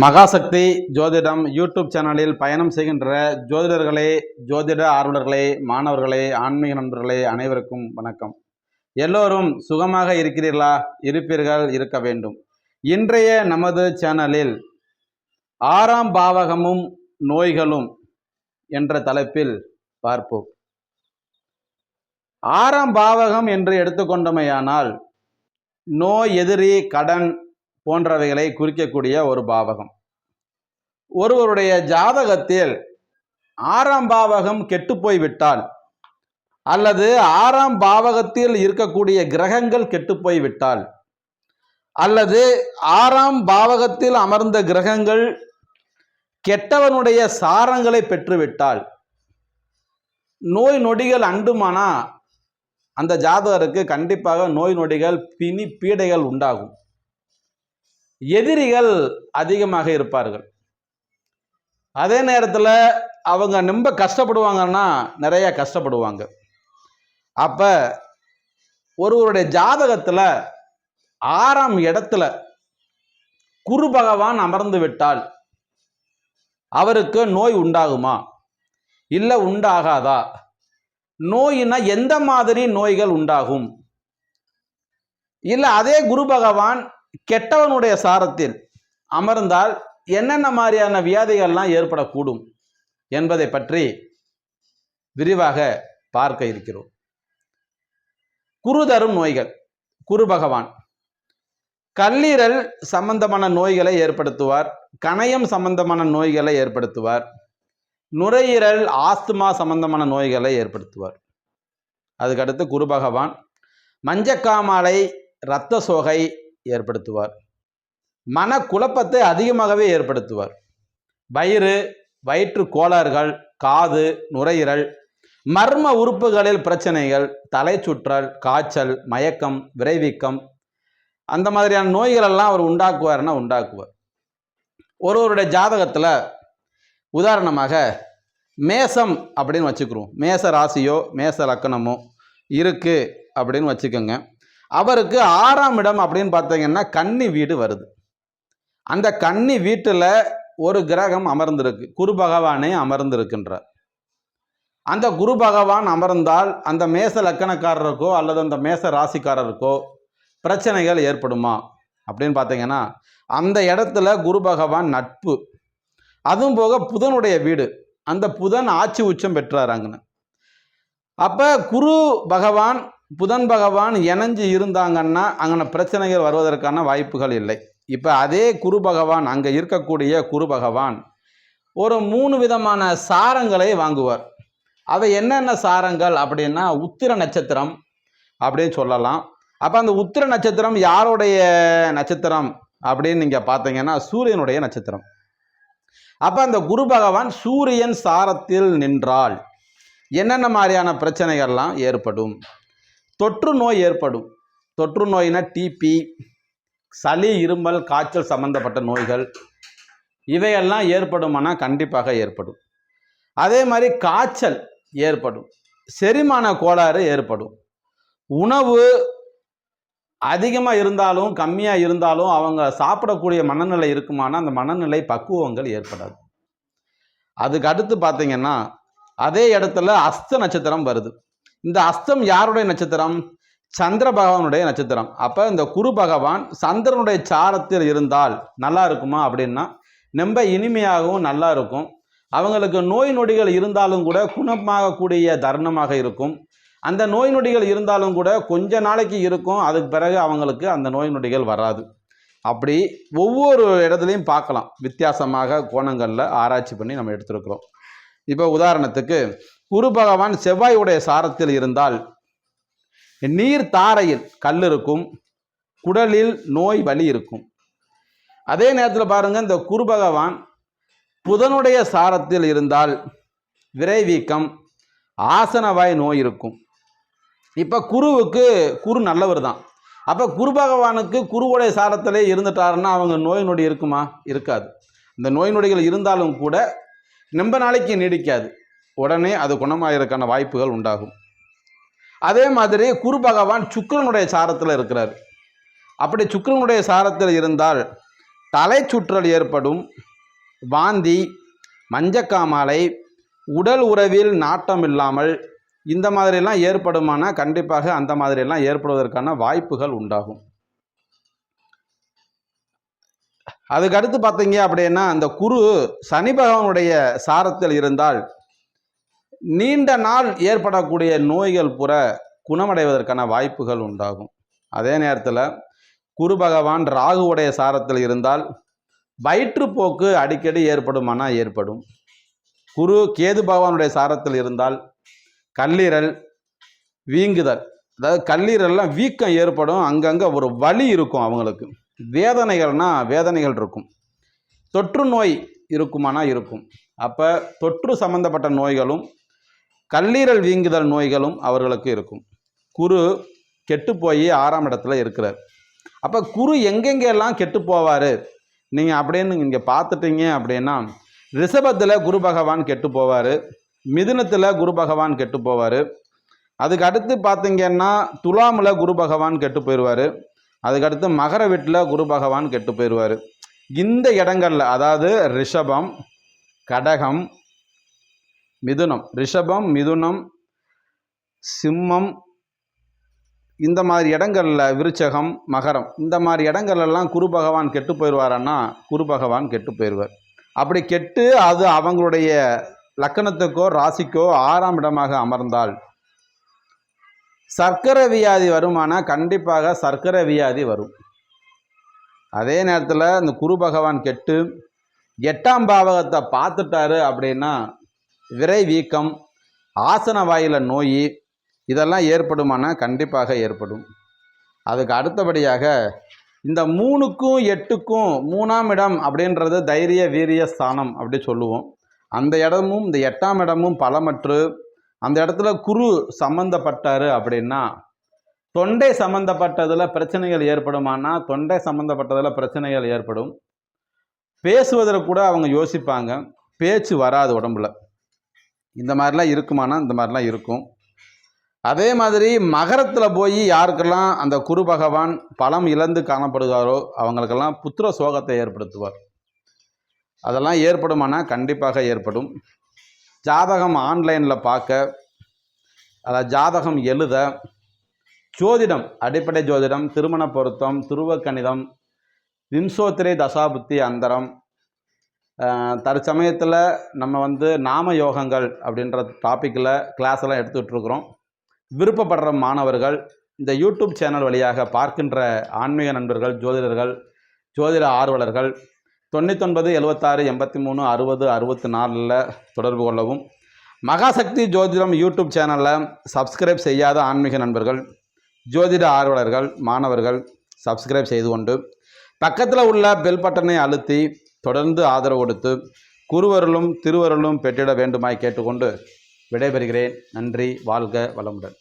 மகாசக்தி ஜோதிடம் யூடியூப் சேனலில் பயணம் செய்கின்ற ஜோதிடர்களே, ஜோதிட ஆர்வலர்களே, மாணவர்களே, ஆன்மீக நண்பர்களே அனைவருக்கும் வணக்கம். எல்லோரும் சுகமாக இருக்கிறீர்களா? இருப்பீர்கள், இருக்க வேண்டும். இன்றைய நமது சேனலில் 6ஆம் பாவகமும் நோய்களும் என்ற தலைப்பில் பார்ப்போம். 6ஆம் பாவகம் என்று எடுத்துக்கொண்டமையானால் நோய், எதிரி, கடன் போன்றவைகளை குறிக்கக்கூடிய ஒரு பாவகம். ஒருவருடைய ஜாதகத்தில் 6ஆம் பாவகம் கெட்டு போய்விட்டால் அல்லது 6ஆம் பாவகத்தில் இருக்கக்கூடிய கிரகங்கள் கெட்டு போய்விட்டால் அல்லது 6ஆம் பாவகத்தில் அமர்ந்த கிரகங்கள் கெட்டவனுடைய சாரங்களை பெற்றுவிட்டால் நோய் நொடிகள் அண்டுமானா அந்த ஜாதகருக்கு கண்டிப்பாக நோய் நொடிகள், பிணி, பீடைகள் உண்டாகும். எதிரிகள் அதிகமாக இருப்பார்கள். அதே நேரத்தில் அவங்க ரொம்ப கஷ்டப்படுவாங்கன்னா நிறைய கஷ்டப்படுவாங்க. அப்போ ஒருவருடைய ஜாதகத்தில் 6ஆம் இடத்துல குரு பகவான் அமர்ந்து விட்டால் அவருக்கு நோய் உண்டாகுமா? இல்லை உண்டாகாதா? நோயினா எந்த மாதிரி நோய்கள் உண்டாகும்? இல்லை அதே குரு பகவான் கெட்டவனுடைய சாரத்தில் அமர்ந்தால் என்னென்ன மாதிரியான வியாதிகள்லாம் ஏற்படக்கூடும் என்பதை பற்றி விரிவாக பார்க்க இருக்கிறோம். குரு தரும் நோய்கள். குரு பகவான் கல்லீரல் சம்பந்தமான நோய்களை ஏற்படுத்துவார், கணையம் சம்பந்தமான நோய்களை ஏற்படுத்துவார், நுரையீரல், ஆஸ்துமா சம்பந்தமான நோய்களை ஏற்படுத்துவார். அதுக்கடுத்து குரு பகவான் மஞ்சக்காமாலை, இரத்த சோகை ஏற்படுத்துவார், மன குழப்பத்தை அதிகமாகவே ஏற்படுத்துவார், வயிற்று கோளாறுகள், காது, நுரையீரல், மர்ம உறுப்புகளில் பிரச்சனைகள், தலை சுற்றல், காய்ச்சல், மயக்கம், விரைவீக்கம், அந்த மாதிரியான நோய்களெல்லாம் அவர் உண்டாக்குவார். ஒருவருடைய ஜாதகத்தில் உதாரணமாக மேசம் அப்படின்னு வச்சுக்கிறோம், மேச ராசியோ மேச லக்கணமோ இருக்கு அப்படின்னு வச்சுக்கோங்க. அவருக்கு 6ஆம் இடம் அப்படின்னு பார்த்தீங்கன்னா கன்னி வீடு வருது. அந்த கன்னி வீட்டில் ஒரு கிரகம் அமர்ந்திருக்கு, குரு பகவானே அமர்ந்திருக்கின்றார். அந்த குரு பகவான் அமர்ந்தால் அந்த மேச லக்கணக்காரருக்கோ அல்லது அந்த மேச ராசிக்காரருக்கோ பிரச்சனைகள் ஏற்படுமா அப்படின்னு பார்த்தீங்கன்னா அந்த இடத்துல குரு பகவான் நட்பு, அதுவும் போக புதனுடைய வீடு, அந்த புதன் ஆட்சி உச்சம் பெற்றாராங்கன்னு. அப்போ குரு பகவான் புதன் பகவான் இணைஞ்சு இருந்தாங்கன்னா அங்கே பிரச்சனைகள் வருவதற்கான வாய்ப்புகள் இல்லை. இப்போ அதே குரு பகவான், அங்கே இருக்கக்கூடிய குரு பகவான் ஒரு 3 விதமான சாரங்களை வாங்குவார். அவை என்னென்ன சாரங்கள் அப்படின்னா உத்திர நட்சத்திரம் அப்படின்னு சொல்லலாம். அப்போ அந்த உத்திர நட்சத்திரம் யாருடைய நட்சத்திரம் அப்படின்னு நீங்கள் பார்த்தீங்கன்னா சூரியனுடைய நட்சத்திரம். அப்போ அந்த குரு பகவான் சூரியன் சாரத்தில் நின்றால் என்னென்ன மாதிரியான பிரச்சனைகள்லாம் ஏற்படும்? தொற்று நோய் ஏற்படும். தொற்று நோயினா டிபி, சளி, இருமல், காய்ச்சல் சம்பந்தப்பட்ட நோய்கள் இவையெல்லாம் ஏற்படுமானா கண்டிப்பாக ஏற்படும். அதே மாதிரி காய்ச்சல் ஏற்படும், செரிமான கோளாறு ஏற்படும், உணவு அதிகமாக இருந்தாலும் கம்மியாக இருந்தாலும் அவங்க சாப்பிடக்கூடிய மனநிலை இருக்குமானா அந்த மனநிலை பக்குவங்கள் ஏற்படாது. அதுக்கு அடுத்து பார்த்தீங்கன்னா அதே இடத்துல அஸ்த நட்சத்திரம் வருது. இந்த அஸ்தம் யாருடைய நட்சத்திரம்? சந்திர பகவானுடைய நட்சத்திரம். அப்போ இந்த குரு பகவான் சந்திரனுடைய சாரத்தில் இருந்தால் நல்லா இருக்குமா அப்படின்னா ரொம்ப இனிமையாகவும் நல்லா இருக்கும். அவங்களுக்கு நோய் நொடிகள் இருந்தாலும் கூட குணமாகக்கூடிய தருணமாக இருக்கும். அந்த நோய் நொடிகள் இருந்தாலும் கூட கொஞ்ச நாளைக்கு இருக்கும், அதுக்கு பிறகு அவங்களுக்கு அந்த நோய் நொடிகள் வராது. அப்படி ஒவ்வொரு இடத்துலையும் பார்க்கலாம், வித்தியாசமாக கோணங்களில் ஆராய்ச்சி பண்ணி நம்ம எடுத்துருக்கிறோம். இப்போ உதாரணத்துக்கு குரு பகவான் செவ்வாயுடைய சாரத்தில் இருந்தால் நீர் தாரையில் கல் இருக்கும், குடலில் நோய் வலி இருக்கும். அதே நேரத்தில் பாருங்க, இந்த குரு பகவான் புதனுடைய சாரத்தில் இருந்தால் விரைவீக்கம், ஆசனவாய் நோய் இருக்கும். இப்போ குரு நல்லவர் தான். அப்போ குரு பகவானுக்கு குருவுடைய சாரத்திலே இருந்துட்டாருன்னா அவங்க நோய் நொடி இருக்குமா? இருக்காது. இந்த நோய் நொடிகள் இருந்தாலும் கூட ரொம்ப நாளைக்கு நீடிக்காது, உடனே அது குணமாகிறதுக்கான வாய்ப்புகள் உண்டாகும். அதே மாதிரி குரு பகவான் சுக்கிரனுடைய சாரத்தில் இருக்கிறார். அப்படி சுக்கிரனுடைய சாரத்தில் இருந்தால் தலை சுற்றல் ஏற்படும், வாந்தி, மஞ்சக்காமாலை, உடல் உறவில் நாட்டம் இல்லாமல் இந்த மாதிரிலாம் ஏற்படுமானா கண்டிப்பாக அந்த மாதிரியெல்லாம் ஏற்படுவதற்கான வாய்ப்புகள் உண்டாகும். அதுக்கடுத்து பார்த்தீங்க அப்படின்னா, அந்த குரு சனி பகவானுடைய சாரத்தில் இருந்தால் நீண்ட நாள் ஏற்படக்கூடிய நோய்கள் புற குணமடைவதற்கான வாய்ப்புகள் உண்டாகும். அதே நேரத்தில் குரு பகவான் ராகுவுடைய சாரத்தில் இருந்தால் வயிற்றுப்போக்கு அடிக்கடி ஏற்படுமானா ஏற்படும். குரு கேது பகவானுடைய சாரத்தில் இருந்தால் கல்லீரல் வீங்குதல், அதாவது கல்லீரல்லாம் வீக்கம் ஏற்படும், அங்கங்கே ஒரு வலி இருக்கும், அவங்களுக்கு வேதனைகள் இருக்கும். தொற்று நோய் இருக்குமானா இருக்கும். அப்போ தொற்று சம்பந்தப்பட்ட நோய்களும் கல்லீரல் வீங்குதல் நோய்களும் அவர்களுக்கு இருக்கும். குரு கெட்டு போய் 6ஆம் இடத்துல இருக்கிறார். அப்போ குரு எங்கெங்கெல்லாம் கெட்டு போவார் நீங்கள் அப்படின்னு இங்கே பார்த்துட்டீங்க அப்படின்னா, ரிஷபத்தில் குரு பகவான் கெட்டு போவார், மிதுனத்தில் குரு பகவான் கெட்டு போவார். அதுக்கு அடுத்து பார்த்தீங்கன்னா துலாமில் குரு பகவான் கெட்டு போயிடுவார். அதுக்கடுத்து மகர வீட்டில் குரு பகவான் கெட்டு போயிடுவார். இந்த இடங்களில், அதாவது ரிஷபம், கடகம், மிதுனம், ரிஷபம், மிதுனம், சிம்மம், இந்த மாதிரி இடங்களில் விருச்சகம், மகரம், இந்த மாதிரி இடங்கள்லாம் குரு பகவான் கெட்டு போயிடுவாரன்னா குரு பகவான் கெட்டு போயிடுவார். அப்படி கெட்டு அது அவங்களுடைய லக்கணத்துக்கோ ராசிக்கோ 6ஆம் இடமாக அமர்ந்தால் சர்க்கரை வியாதி வருமானா கண்டிப்பாக சர்க்கரை வியாதி வரும். அதே நேரத்தில் இந்த குரு பகவான் கெட்டு 8ஆம் பாவகத்தை பார்த்துட்டாரு அப்படின்னா விரை வீக்கம், ஆசன வாயில நோய் இதெல்லாம் ஏற்படுமானா கண்டிப்பாக ஏற்படும். அதுக்கு அடுத்தபடியாக இந்த 3க்கும் 8க்கும் 3ஆம் இடம் அப்படின்றது தைரிய வீரிய ஸ்தானம் அப்படி சொல்லுவோம். அந்த இடமும் இந்த 8ஆம் இடமும் பலமற்று அந்த இடத்துல குரு சம்பந்தப்பட்டாரு அப்படின்னா தொண்டை சம்பந்தப்பட்டதில் பிரச்சனைகள் ஏற்படுமானா தொண்டை சம்பந்தப்பட்டதில் பிரச்சனைகள் ஏற்படும். பேசுவதற்கு கூட அவங்க யோசிப்பாங்க, பேச்சு வராது உடம்புல. இந்த மாதிரிலாம் இருக்குமானா இந்த மாதிரிலாம் இருக்கும். அதே மாதிரி மகரத்தில் போய் யாருக்கெல்லாம் அந்த குரு பகவான் பலம் இழந்து காணப்படுகிறாரோ அவங்களுக்கெல்லாம் புத்திர சோகத்தை ஏற்படுத்துவார். அதெல்லாம் ஏற்படுமானா கண்டிப்பாக ஏற்படும். ஜாதகம் ஆன்லைனில் பார்க்க, அதாவது ஜாதகம் எழுத, ஜோதிடம், அடிப்படை ஜோதிடம், திருமண பொருத்தம், துருவ கணிதம், விம்சோத்திரை தசாபுத்தி அந்தரம், தற்சமயத்தில் நம்ம நாம யோகங்கள் அப்படின்ற டாப்பிக்கில் கிளாஸ் எல்லாம் எடுத்துகிட்ருக்குறோம். விருப்பப்படுற மாணவர்கள் இந்த யூடியூப் சேனல் வழியாக பார்க்கின்ற ஆன்மீக நண்பர்கள், ஜோதிடர்கள், ஜோதிட ஆர்வலர்கள் 99 76 83 60 64 தொடர்பு கொள்ளவும். மகாசக்தி ஜோதிடம் யூடியூப் சேனலில் சப்ஸ்கிரைப் செய்யாத ஆன்மீக நண்பர்கள், ஜோதிட ஆர்வலர்கள், மாணவர்கள் சப்ஸ்கிரைப் செய்து கொண்டு பக்கத்தில் உள்ள பெல் பட்டனை அழுத்தி தொடர்ந்து ஆதரவு கொடுத்து குருவருளும் திருவருளும் பெற்றிட வேண்டுமாய் கேட்டுக்கொண்டு விடைபெறுகிறேன். நன்றி. வாழ்க வளமுடன்.